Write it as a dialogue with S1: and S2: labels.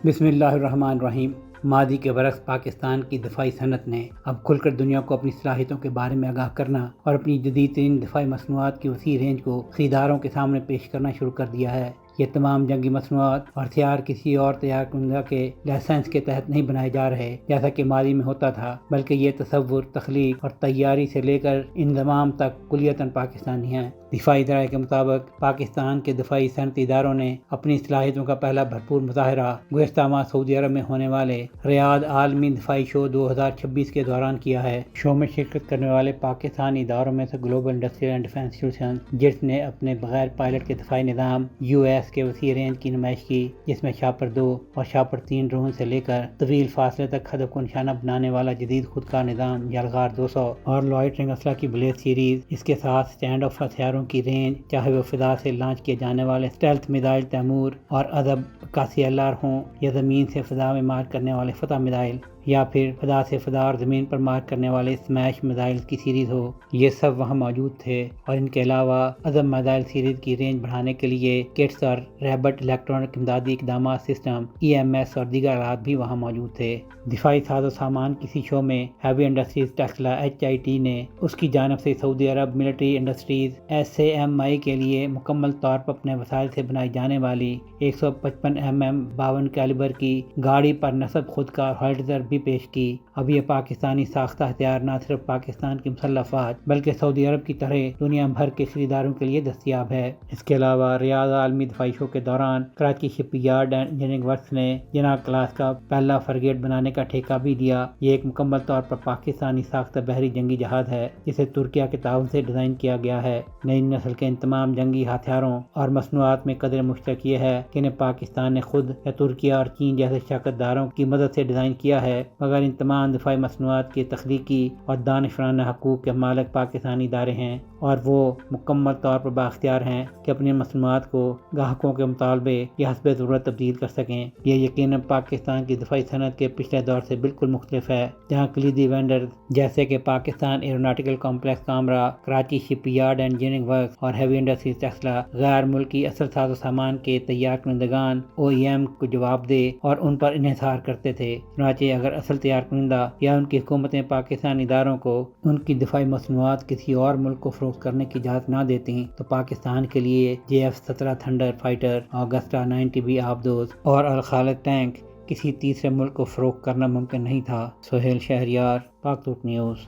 S1: بسم اللہ الرحمن الرحیم۔ ماضی کے برعکس پاکستان کی دفاعی صنعت نے اب کھل کر دنیا کو اپنی صلاحیتوں کے بارے میں آگاہ کرنا اور اپنی جدید ترین دفاعی مصنوعات کی وسیع رینج کو خریداروں کے سامنے پیش کرنا شروع کر دیا ہے۔ یہ تمام جنگی مصنوعات اور ہتھیار کسی اور تیار کنندہ کے لائسنس کے تحت نہیں بنائے جا رہے جیسا کہ ماضی میں ہوتا تھا، بلکہ یہ تصور، تخلیق اور تیاری سے لے کر انضمام تک کلیتاً پاکستانی ہیں۔ دفاعی ذرائع کے مطابق پاکستان کے دفاعی صنعتی اداروں نے اپنی صلاحیتوں کا پہلا بھرپور مظاہرہ گزشتہ ماہ سعودی عرب میں ہونے والے ریاض عالمی دفاعی شو 2026 کے دوران کیا ہے۔ شو میں شرکت کرنے والے پاکستانی اداروں میں سے global industrial and defence solutions, جس نے اپنے بغیر پائلٹ کے دفاعی نظام US کے وسیع رینج کی نمائش کی، جس میں شاپر 2 اور شاپر 3 ڈرون سے لے کر طویل فاصلے تک ہدف کو نشانہ بنانے والا جدید خودکار نظام یلغار 200 اور لوائٹرنگ اسلحہ کی بلیز سیریز، اس کے ساتھ اسٹینڈ آف ہتھیاروں کی رینج، چاہے وہ فضا سے لانچ کیے جانے والے اسٹیلتھ میزائل تیمور اور ادب 81LR ہوں یا زمین سے فضا میں مار کرنے والے فتح میزائل، یا پھر فضا سے فضا اور زمین پر مار کرنے والے اسمیش میزائل کی سیریز ہو، یہ سب وہاں موجود تھے۔ اور ان کے علاوہ عظم میزائل سیریز کی رینج بڑھانے کے لیے کٹس اور ریبٹ الیکٹرانک امدادی اقدامات سسٹم EMS اور دیگر آلات بھی وہاں موجود تھے۔ دفاعی ساز و سامان کسی شو میں ہیوی انڈسٹریز ٹیسلا HIT نے اس کی جانب سے سعودی عرب ملٹری انڈسٹریز SAMI کے لیے مکمل طور پر اپنے وسائل سے بنائی جانے والی 155mm 52 کیلیبر کی گاڑی پر نصب خودکار ہولڈر بھی پیش کی۔ اب یہ پاکستانی ساختہ ہتھیار نہ صرف پاکستان کی مسلح افواج بلکہ سعودی عرب کی طرح دنیا بھر کے خریداروں کے لیے دستیاب ہے۔ اس کے علاوہ ریاض عالمی دفاعی شو کے دوران Karachi shipyard and engineering works نے جناح کلاس کا پہلا فرگیٹ بنانے کا ٹھیکہ بھی دیا۔ یہ ایک مکمل طور پر پاکستانی ساختہ بحری جنگی جہاز ہے جسے ترکیہ کے تعاون سے ڈیزائن کیا گیا ہے۔ نئی نسل کے ان تمام جنگی ہتھیاروں اور مصنوعات میں قدر مشترک یہ ہے کہ انہیں پاکستان نے خود یا ترکیہ اور چین جیسے شراکت داروں کی مدد سے ڈیزائن کیا ہے، مگر ان تمام دفاعی مصنوعات کے تخلیقی اور دانشورانہ حقوق کے مالک پاکستانی ادارے ہیں، اور وہ مکمل طور پر بااختیار ہیں کہ اپنی مصنوعات کو گاہکوں کے مطالبے یا حسب ضرورت تبدیل کر سکیں۔ یہ یقیناً پاکستان کی دفاعی صنعت کے پچھلے دور سے بالکل مختلف ہے، جہاں کلیدی وینڈر جیسے کہ Pakistan aeronautical complex Kamra, Karachi shipyard and engineering works اور ہیوی انڈسٹریز ٹیسلا غیر ملکی اصل ساز و سامان کے تیار کنندگان OEM کو جواب دے اور ان پر انحصار کرتے تھے۔ چنانچہ اگر اصل تیار کنندہ یا ان کی حکومتیں پاکستانی اداروں کو ان کی دفاعی مصنوعات کسی اور ملک کو فروخت کرنے کی اجازت نہ دیتی تو پاکستان کے لیے JF-17 تھنڈر فائٹر، آگسٹا 90B آبدوز اور الخالد ٹینک کسی تیسرے ملک کو فروخت کرنا ممکن نہیں تھا۔ سہیل شہریار، پاک توک نیوز۔